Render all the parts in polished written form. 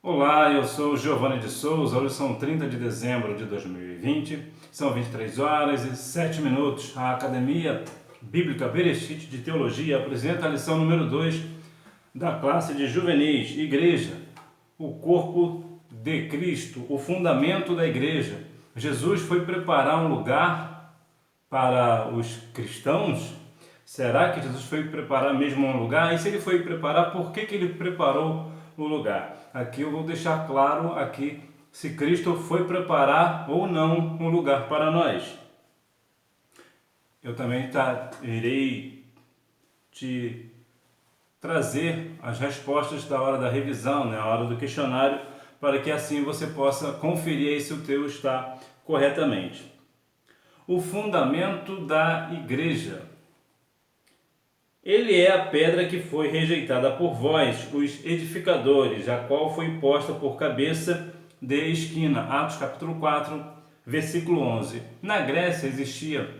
Olá, eu sou Giovanni de Souza. Hoje são 30 de dezembro de 2020, são 23 horas e 7 minutos. A Academia Bíblica Bereshit de Teologia apresenta a lição número 2 da classe de juvenis. Igreja, o corpo de Cristo, o fundamento da igreja. Jesus foi preparar um lugar para os cristãos? Será que Jesus foi preparar mesmo um lugar? E se ele foi preparar, por que ele preparou o lugar? Aqui eu vou deixar claro aqui se Cristo foi preparar ou não um lugar para nós. Eu também irei te trazer as respostas da hora da revisão, a hora do questionário, para que assim você possa conferir aí se o teu está corretamente. O fundamento da igreja. Ele é a pedra que foi rejeitada por vós, os edificadores, a qual foi posta por cabeça de esquina. Atos capítulo 4, versículo 11. Na Grécia existia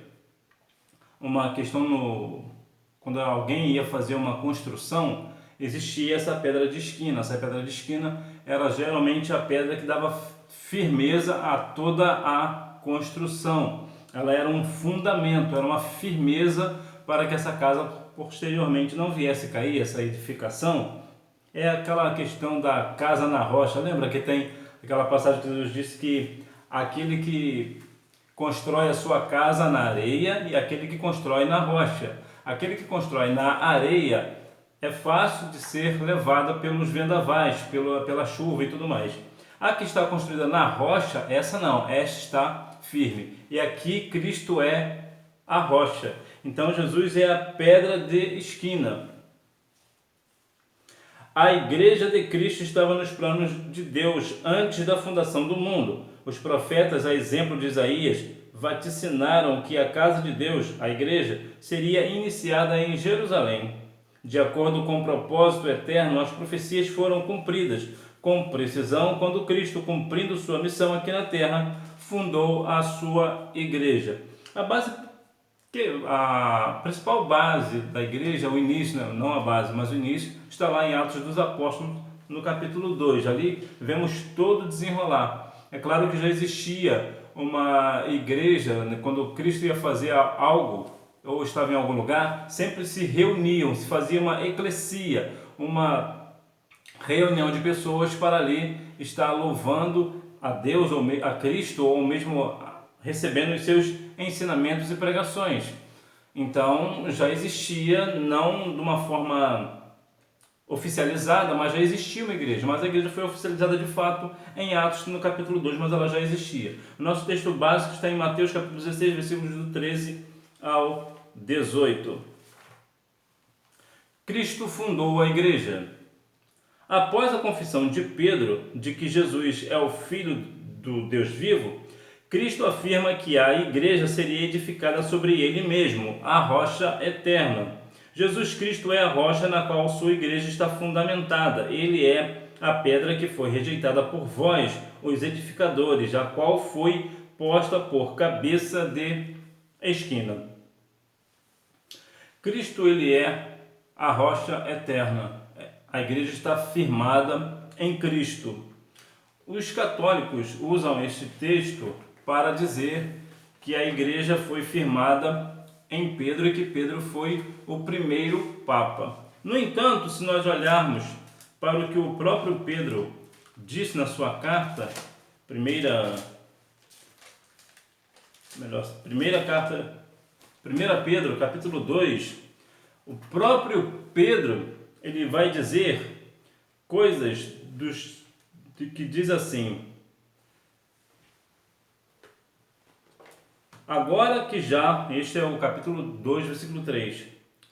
uma questão quando alguém ia fazer uma construção, existia essa pedra de esquina. Essa pedra de esquina era geralmente a pedra que dava firmeza a toda a construção. Ela era um fundamento, era uma firmeza para que essa casa posteriormente não viesse cair, essa edificação. É aquela questão da casa na rocha. Lembra que tem aquela passagem que Jesus disse que aquele que constrói a sua casa na areia e aquele que constrói na rocha. Aquele que constrói na areia é fácil de ser levada pelos vendavais, pela chuva e tudo mais. A que está construída na rocha, essa não, esta está firme. E aqui Cristo é a rocha. Então Jesus é a pedra de esquina. A igreja de Cristo estava nos planos de Deus antes da fundação do mundo. Os profetas, a exemplo de Isaías, vaticinaram que a casa de Deus, a igreja, seria iniciada em Jerusalém. De acordo com o propósito eterno, as profecias foram cumpridas com precisão quando Cristo, cumprindo sua missão aqui na terra, fundou a sua igreja. A principal base da igreja, o início, não a base, mas o início, está lá em Atos dos Apóstolos, no capítulo 2. Ali vemos todo desenrolar. É claro que já existia uma igreja, quando Cristo ia fazer algo, ou estava em algum lugar, sempre se reuniam, se fazia uma eclesia, uma reunião de pessoas para ali estar louvando a Deus, ou a Cristo, ou mesmo recebendo os seus ensinamentos e pregações. Então já existia, não de uma forma oficializada, mas já existia uma igreja. Mas a igreja foi oficializada de fato em Atos, no capítulo 2, mas ela já existia. O nosso texto básico está em Mateus capítulo 16, versículos do 13 ao 18. Cristo fundou a igreja. Após a confissão de Pedro de que Jesus é o Filho do Deus vivo, Cristo afirma que a igreja seria edificada sobre ele mesmo, a rocha eterna. Jesus Cristo é a rocha na qual sua igreja está fundamentada. Ele é a pedra que foi rejeitada por vós, os edificadores, a qual foi posta por cabeça de esquina. Cristo, ele é a rocha eterna. A igreja está firmada em Cristo. Os católicos usam este texto para dizer que a igreja foi firmada em Pedro e que Pedro foi o primeiro Papa. No entanto, se nós olharmos para o que o próprio Pedro disse na sua carta, primeira carta, 1 Pedro, capítulo 2, o próprio Pedro, ele vai dizer coisas que diz assim: agora que já, este é o capítulo 2, versículo 3,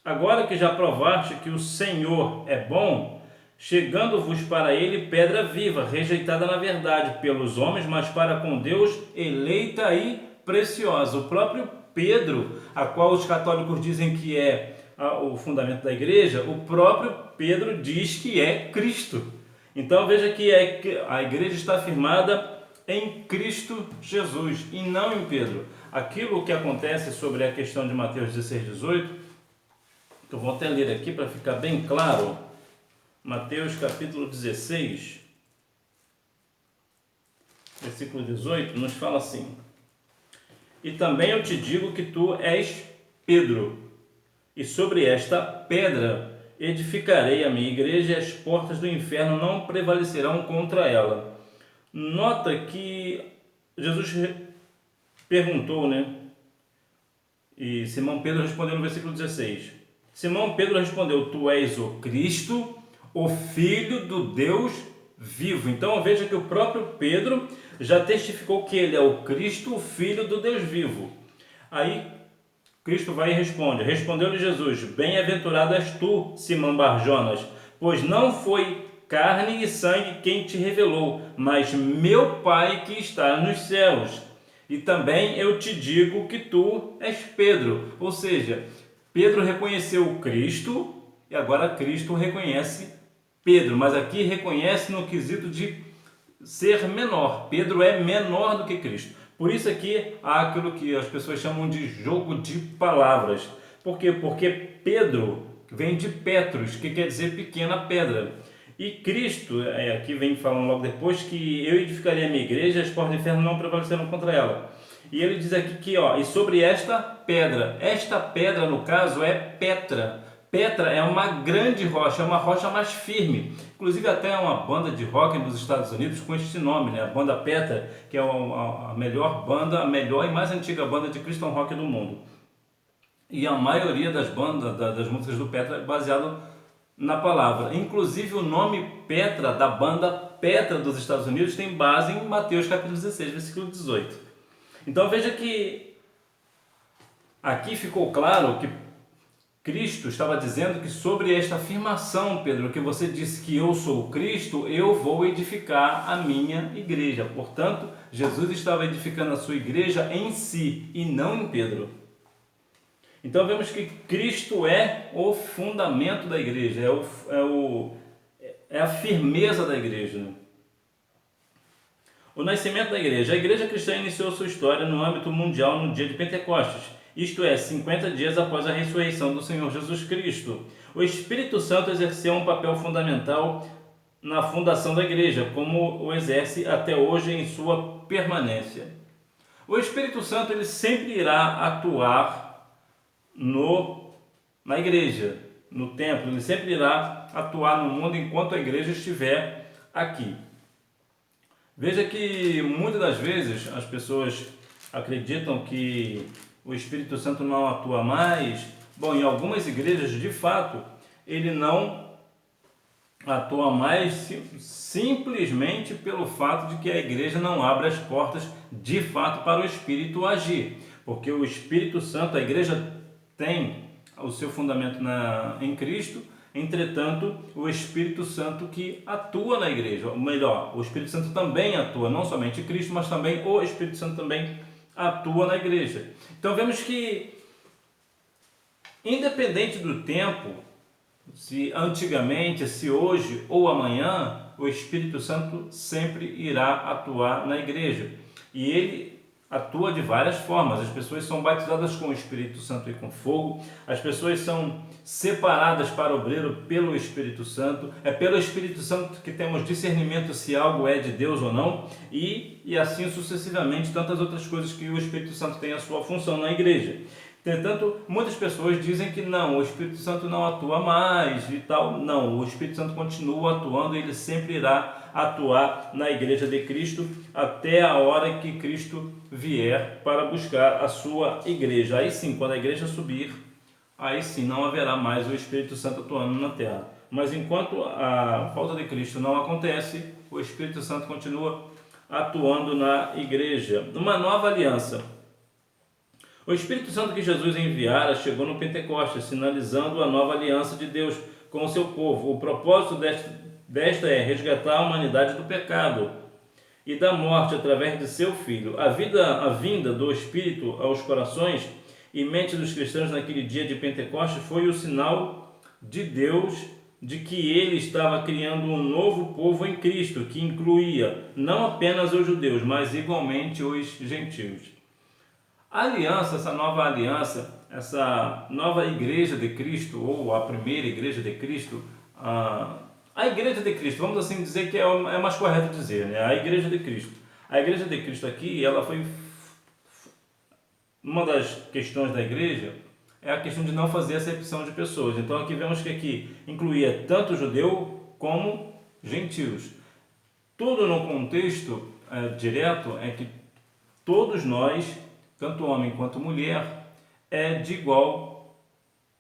agora que já provaste que o Senhor é bom, chegando-vos para ele pedra viva, rejeitada na verdade pelos homens, mas para com Deus eleita e preciosa. O próprio Pedro, a qual os católicos dizem que é o fundamento da igreja, o próprio Pedro diz que é Cristo. Então veja que a igreja está firmada em Cristo Jesus e não em Pedro. Aquilo que acontece sobre a questão de Mateus 16, 18, que eu vou até ler aqui para ficar bem claro. Mateus capítulo 16, versículo 18, nos fala assim: e também eu te digo que tu és Pedro, e sobre esta pedra edificarei a minha igreja, e as portas do inferno não prevalecerão contra ela. Nota que Jesus perguntou, né? E Simão Pedro respondeu no versículo 16. Simão Pedro respondeu: tu és o Cristo, o Filho do Deus vivo. Então veja que o próprio Pedro já testificou que ele é o Cristo, o Filho do Deus vivo. Aí Cristo vai e responde: respondeu-lhe Jesus: bem-aventurado és tu, Simão Barjonas, pois não foi carne e sangue quem te revelou, mas meu Pai que está nos céus. E também eu te digo que tu és Pedro. Ou seja, Pedro reconheceu o Cristo e agora Cristo reconhece Pedro, mas aqui reconhece no quesito de ser menor. Pedro é menor do que Cristo. Por isso aqui há aquilo que as pessoas chamam de jogo de palavras. Por quê? Porque Pedro vem de Petros, que quer dizer pequena pedra. E Cristo, aqui vem falando logo depois, que eu edificarei a minha igreja e as portas do inferno não prevalecerão contra ela. E ele diz aqui que, e sobre esta pedra no caso é Petra. Petra é uma grande rocha, é uma rocha mais firme. Inclusive até uma banda de rock nos Estados Unidos com este nome, né? A banda Petra, que é a melhor banda, a melhor e mais antiga banda de Christian rock do mundo. E a maioria das bandas, das músicas do Petra é baseado na palavra. Inclusive o nome Petra, da banda Petra dos Estados Unidos, tem base em Mateus capítulo 16, versículo 18. Então veja que aqui ficou claro que Cristo estava dizendo que sobre esta afirmação, Pedro, que você disse que eu sou o Cristo, eu vou edificar a minha igreja. Portanto, Jesus estava edificando a sua igreja em si e não em Pedro. Então vemos que Cristo é o fundamento da igreja, é a firmeza da igreja. O nascimento da igreja. A igreja cristã iniciou sua história no âmbito mundial no dia de Pentecostes, isto é, 50 dias após a ressurreição do Senhor Jesus Cristo. O Espírito Santo exerceu um papel fundamental na fundação da igreja, como o exerce até hoje em sua permanência. O Espírito Santo ele sempre irá atuar na igreja, no templo, ele sempre irá atuar no mundo enquanto a igreja estiver aqui. Veja que muitas das vezes as pessoas acreditam que o Espírito Santo não atua mais. Bom, em algumas igrejas, de fato, ele não atua mais simplesmente pelo fato de que a igreja não abre as portas de fato para o Espírito agir. Porque o Espírito Santo, a igreja tem o seu fundamento em Cristo. Entretanto, o Espírito Santo que atua na igreja, ou melhor, o Espírito Santo também atua, não somente Cristo, mas também o Espírito Santo também atua na igreja. Então vemos que, independente do tempo, se antigamente, se hoje ou amanhã, o Espírito Santo sempre irá atuar na igreja. E ele atua de várias formas. As pessoas são batizadas com o Espírito Santo e com fogo. As pessoas são separadas para o obreiro pelo Espírito Santo. É pelo Espírito Santo que temos discernimento se algo é de Deus ou não. E assim sucessivamente, tantas outras coisas que o Espírito Santo tem a sua função na igreja. Entretanto, muitas pessoas dizem que não, o Espírito Santo não atua mais e tal. Não, o Espírito Santo continua atuando e ele sempre irá atuar na igreja de Cristo até a hora que Cristo vier para buscar a sua igreja. Aí sim, quando a igreja subir, aí sim não haverá mais o Espírito Santo atuando na terra. Mas enquanto a volta de Cristo não acontece, o Espírito Santo continua atuando na igreja. Uma nova aliança. O Espírito Santo que Jesus enviara chegou no Pentecostes, sinalizando a nova aliança de Deus com o seu povo. O propósito desta é resgatar a humanidade do pecado e da morte através de seu Filho. A vinda do Espírito aos corações e mentes dos cristãos naquele dia de Pentecostes foi o sinal de Deus de que ele estava criando um novo povo em Cristo, que incluía não apenas os judeus, mas igualmente os gentios. A aliança, essa nova igreja de Cristo, ou a primeira igreja de Cristo, a igreja de Cristo, vamos assim dizer que é mais correto dizer, né? A igreja de Cristo. A Igreja de Cristo aqui, ela foi... Uma das questões da igreja é a questão de não fazer acepção de pessoas. Então aqui vemos que aqui incluía tanto judeu como gentios. Tudo no contexto direto é que todos nós, tanto homem quanto mulher, é de igual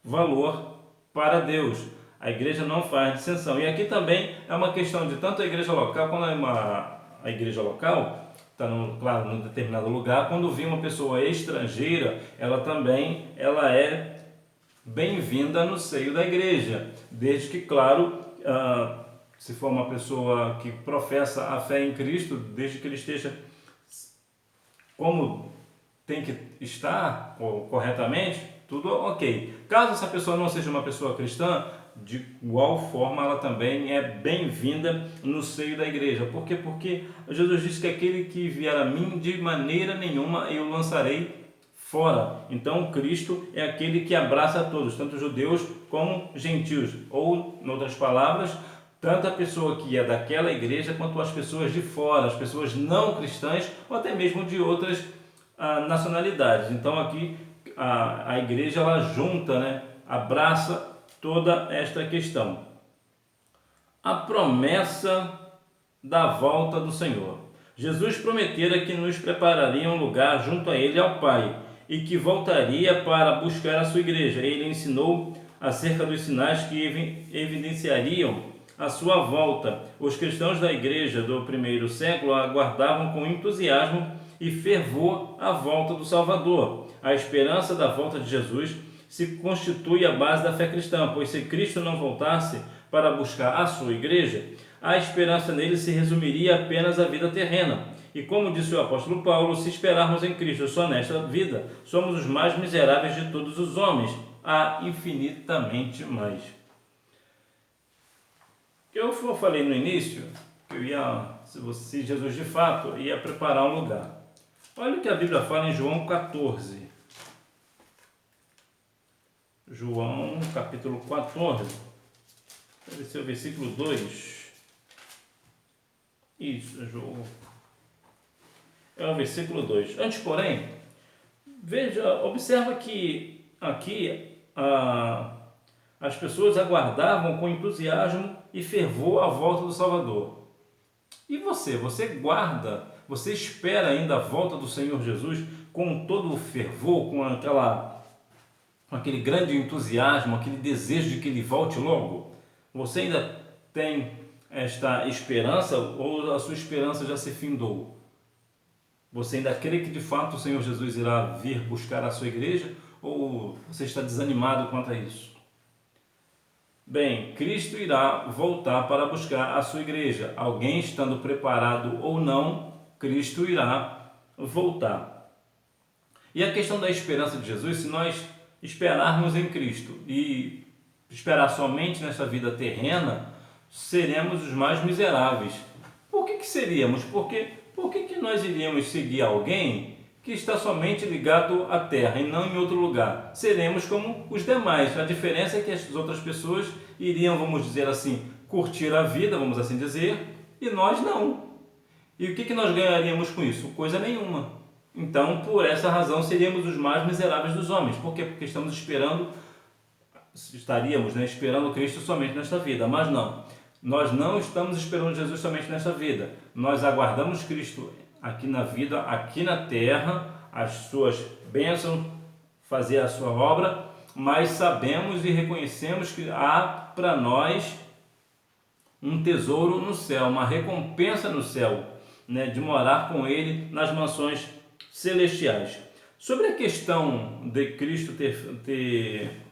valor para Deus. A igreja não faz distinção. E aqui também é uma questão de tanto a igreja local, quando a igreja local está, claro, num determinado lugar, quando vir uma pessoa estrangeira, ela é bem-vinda no seio da igreja, desde que, claro, se for uma pessoa que professa a fé em Cristo, desde que ele esteja como tem que estar corretamente, tudo ok. Caso essa pessoa não seja uma pessoa cristã, de igual forma ela também é bem-vinda no seio da igreja. Por quê? Porque Jesus disse que aquele que vier a mim, de maneira nenhuma eu lançarei fora. Então Cristo é aquele que abraça a todos, tanto judeus como gentios. Ou, em outras palavras, tanto a pessoa que é daquela igreja quanto as pessoas de fora, as pessoas não cristãs ou até mesmo de outras nacionalidades. Então aqui a igreja ela junta, né, abraça toda esta questão. A promessa da volta do Senhor. Jesus prometera que nos prepararia um lugar junto a Ele e ao Pai, e que voltaria para buscar a sua igreja. Ele ensinou acerca dos sinais que evidenciariam a sua volta. Os cristãos da igreja do primeiro século aguardavam com entusiasmo e fervor a volta do Salvador. A esperança da volta de Jesus se constitui a base da fé cristã, pois se Cristo não voltasse para buscar a sua igreja, a esperança nele se resumiria apenas à vida terrena. E como disse o apóstolo Paulo, se esperarmos em Cristo só nesta vida, somos os mais miseráveis de todos os homens, há infinitamente mais. Eu falei no início que se Jesus de fato ia preparar um lugar. Olha o que a Bíblia fala em João 14. João capítulo 14, deve ser o versículo 2. Isso, João. É o versículo 2. Antes, porém, observa que aqui as pessoas aguardavam com entusiasmo e fervor a volta do Salvador. E você espera ainda a volta do Senhor Jesus com todo o fervor, com aquele grande entusiasmo, aquele desejo de que Ele volte logo? Você ainda tem esta esperança ou a sua esperança já se findou? Você ainda crê que de fato o Senhor Jesus irá vir buscar a sua igreja ou você está desanimado quanto a isso? Bem, Cristo irá voltar para buscar a sua igreja. Alguém estando preparado ou não, Cristo irá voltar. E a questão da esperança de Jesus, se nós esperarmos em Cristo e esperar somente nessa vida terrena, seremos os mais miseráveis. Por que seríamos? Por que nós iríamos seguir alguém que está somente ligado à terra e não em outro lugar? Seremos como os demais. A diferença é que as outras pessoas iriam, vamos dizer assim, curtir a vida, vamos assim dizer, e nós não. E o que nós ganharíamos com isso? Coisa nenhuma. Então, por essa razão, seríamos os mais miseráveis dos homens. Por quê? Porque estaríamos esperando Cristo somente nesta vida. Mas não, nós não estamos esperando Jesus somente nesta vida. Nós aguardamos Cristo aqui na vida, aqui na terra, as suas bênçãos, fazer a sua obra, mas sabemos e reconhecemos que há para nós um tesouro no céu, uma recompensa no céu, né, de morar com Ele nas mansões celestiais. Sobre a questão de Cristo ter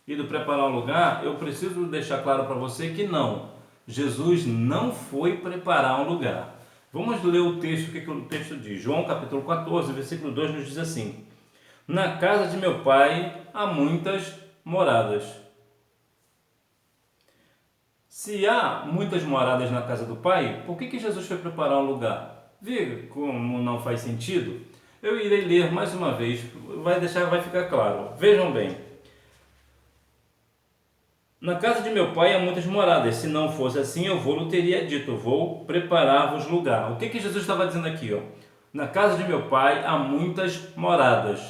ido preparar um lugar, eu preciso deixar claro para você que não, Jesus não foi preparar um lugar. Vamos ler o texto, o que o texto diz. João capítulo 14, versículo 2 nos diz assim: na casa de meu pai há muitas moradas. Se há muitas moradas na casa do pai, por que Jesus foi preparar um lugar? Vê como não faz sentido? Eu irei ler mais uma vez, vai ficar claro. Vejam bem. Na casa de meu pai há muitas moradas. Se não fosse assim, eu vou-lhe teria dito, vou preparar-vos lugar. O que Jesus estava dizendo aqui? Ó? Na casa de meu pai há muitas moradas.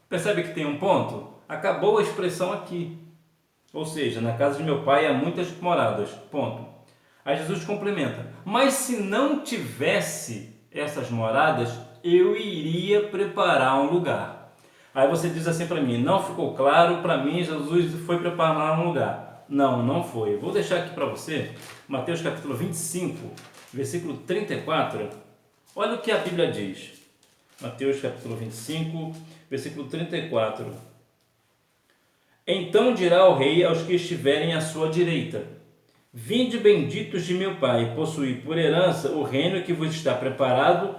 Percebe que tem um ponto? Acabou a expressão aqui. Ou seja, na casa de meu pai há muitas moradas. Ponto. Aí Jesus complementa. Mas se não tivesse essas moradas, eu iria preparar um lugar. Aí você diz assim para mim, não ficou claro, para mim Jesus foi preparar um lugar. Não, não foi. Eu vou deixar aqui para você, Mateus capítulo 25, versículo 34. Olha o que a Bíblia diz. Mateus capítulo 25, versículo 34. Então dirá o rei aos que estiverem à sua direita: vinde benditos de meu Pai, possuí por herança o reino que vos está preparado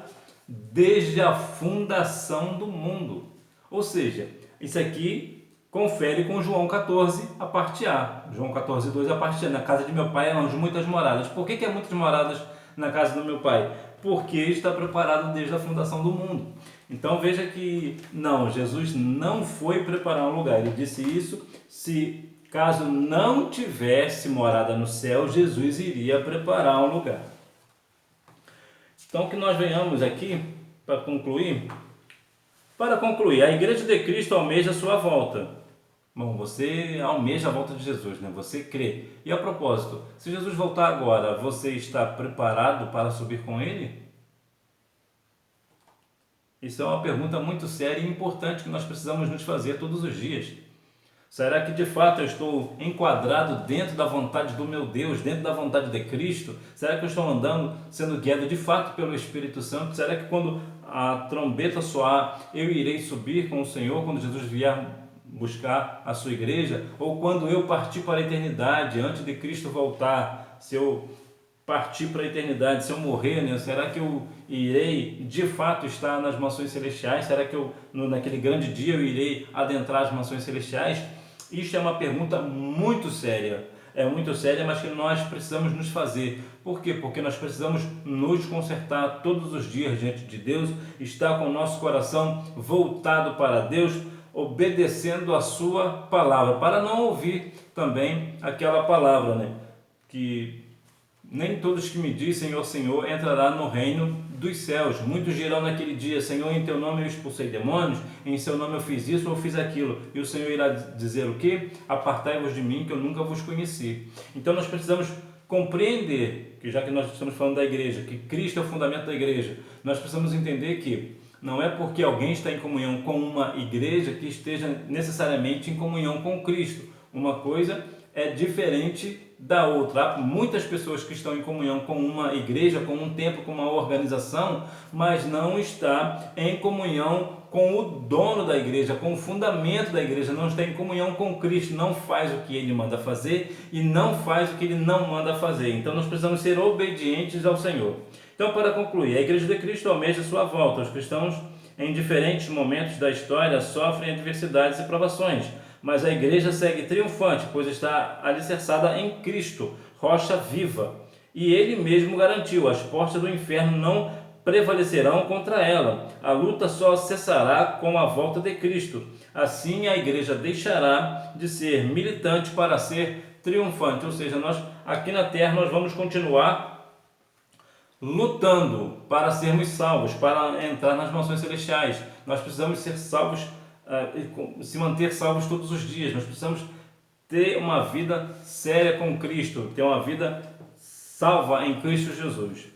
desde a fundação do mundo. Ou seja, isso aqui confere com João 14, a parte A. João 14, 2, a parte A. Na casa de meu pai há muitas moradas. Por que há muitas moradas na casa do meu pai? Porque está preparado desde a fundação do mundo. Então veja que não, Jesus não foi preparar um lugar. Ele disse isso se caso não tivesse morada no céu, Jesus iria preparar um lugar. Então que nós venhamos aqui para concluir. Para concluir, a Igreja de Cristo almeja a sua volta. Bom, você almeja a volta de Jesus, né? Você crê. E a propósito, se Jesus voltar agora, você está preparado para subir com Ele? Isso é uma pergunta muito séria e importante que nós precisamos nos fazer todos os dias. Será que de fato eu estou enquadrado dentro da vontade do meu Deus, dentro da vontade de Cristo? Será que eu estou andando, sendo guiado de fato pelo Espírito Santo? Será que quando a trombeta soar, eu irei subir com o Senhor, quando Jesus vier buscar a sua igreja? Ou quando eu partir para a eternidade, antes de Cristo voltar, se eu partir para a eternidade, se eu morrer, né? Será que eu irei de fato estar nas mansões celestiais? Será que naquele grande dia eu irei adentrar as mansões celestiais? Isso é uma pergunta muito séria. É muito séria, mas que nós precisamos nos fazer. Por quê? Porque nós precisamos nos consertar todos os dias diante de Deus, estar com o nosso coração voltado para Deus, obedecendo a sua palavra, para não ouvir também aquela palavra, né? Que nem todos que me dizem, ó Senhor, entrará no reino dos céus. Muitos dirão naquele dia, Senhor, em teu nome eu expulsei demônios, em seu nome eu fiz isso ou fiz aquilo. E o Senhor irá dizer o quê? Apartai-vos de mim, que eu nunca vos conheci. Então nós precisamos compreender, que já que nós estamos falando da igreja, que Cristo é o fundamento da igreja, nós precisamos entender que não é porque alguém está em comunhão com uma igreja que esteja necessariamente em comunhão com Cristo. Uma coisa é diferente da outra. Há muitas pessoas que estão em comunhão com uma igreja, com um templo, com uma organização, mas não está em comunhão com o dono da igreja, com o fundamento da igreja, não está em comunhão com Cristo, não faz o que ele manda fazer e não faz o que ele não manda fazer. Então nós precisamos ser obedientes ao Senhor. Então, para concluir, a Igreja de Cristo almeja sua volta. Os cristãos, em diferentes momentos da história, sofrem adversidades e provações, mas a igreja segue triunfante, pois está alicerçada em Cristo, rocha viva. E ele mesmo garantiu, as portas do inferno não prevalecerão contra ela. A luta só cessará com a volta de Cristo. Assim a igreja deixará de ser militante para ser triunfante. Ou seja, nós aqui na terra nós vamos continuar lutando para sermos salvos, para entrar nas mansões celestiais. Nós precisamos ser salvos, se manter salvos todos os dias. Nós precisamos ter uma vida séria com Cristo, ter uma vida salva em Cristo Jesus,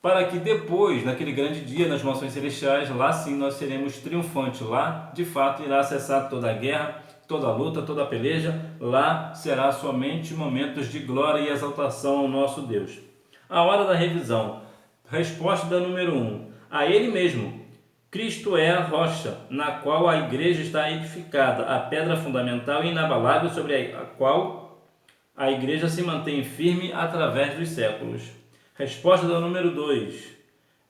para que depois, naquele grande dia, nas mansões celestiais, lá sim nós seremos triunfantes. Lá, de fato, irá cessar toda a guerra, toda a luta, toda a peleja. Lá será somente momentos de glória e exaltação ao nosso Deus. A hora da revisão. Resposta da número 1. A Ele mesmo. Cristo é a rocha, na qual a igreja está edificada, a pedra fundamental e inabalável sobre a qual a igreja se mantém firme através dos séculos. Resposta da número 2.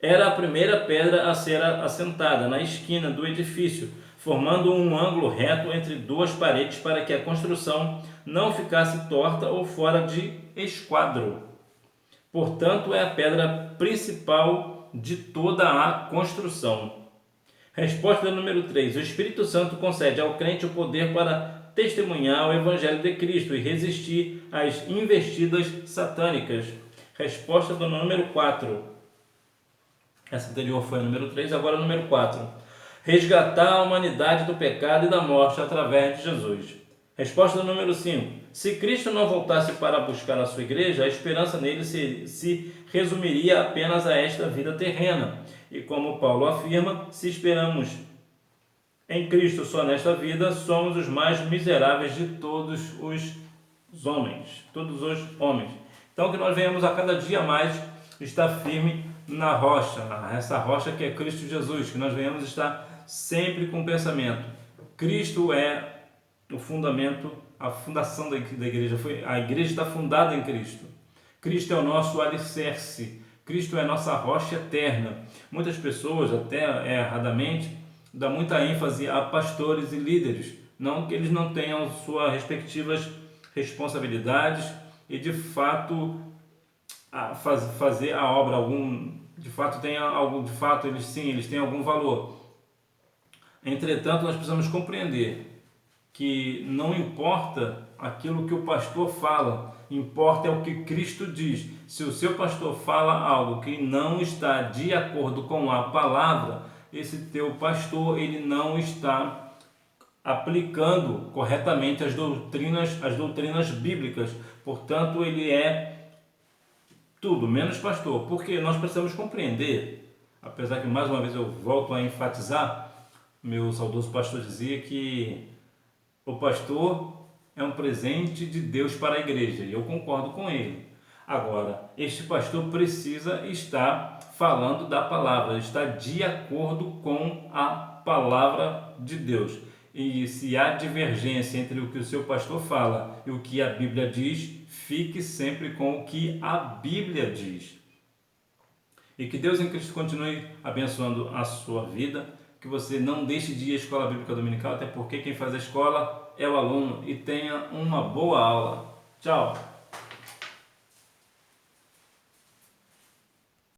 Era a primeira pedra a ser assentada na esquina do edifício, formando um ângulo reto entre duas paredes para que a construção não ficasse torta ou fora de esquadro. Portanto, é a pedra principal de toda a construção. Resposta número 3. O Espírito Santo concede ao crente o poder para testemunhar o Evangelho de Cristo e resistir às investidas satânicas. Resposta do número 4. Essa anterior foi a número 3, agora a número 4. Resgatar a humanidade do pecado e da morte através de Jesus. Resposta do número 5. Se Cristo não voltasse para buscar a sua igreja, a esperança nele se resumiria apenas a esta vida terrena. E como Paulo afirma, se esperamos em Cristo só nesta vida, somos os mais miseráveis de todos os homens. Então, que nós venhamos a cada dia mais estar firme na rocha, essa rocha que é Cristo Jesus, que nós venhamos estar sempre com o pensamento. Cristo é o fundamento, a fundação da igreja. A igreja está fundada em Cristo. Cristo é o nosso alicerce. Cristo é a nossa rocha eterna. Muitas pessoas, até erradamente, dão muita ênfase a pastores e líderes. Não que eles não tenham suas respectivas responsabilidades e de fato fazer a obra eles têm algum valor. Entretanto, nós precisamos compreender que não importa aquilo que o pastor fala, importa é o que Cristo diz. Se o seu pastor fala algo que não está de acordo com a palavra, esse teu pastor ele não está aplicando corretamente as doutrinas bíblicas. Portanto, ele é tudo menos pastor, porque nós precisamos compreender, apesar que mais uma vez eu volto a enfatizar, meu saudoso pastor dizia que o pastor é um presente de Deus para a igreja, e eu concordo com ele. Agora, este pastor precisa estar falando da palavra, estar de acordo com a palavra de Deus. E se há divergência entre o que o seu pastor fala e o que a Bíblia diz, fique sempre com o que a Bíblia diz. E que Deus em Cristo continue abençoando a sua vida, que você não deixe de ir à Escola Bíblica Dominical, até porque quem faz a escola é o aluno, e tenha uma boa aula. Tchau!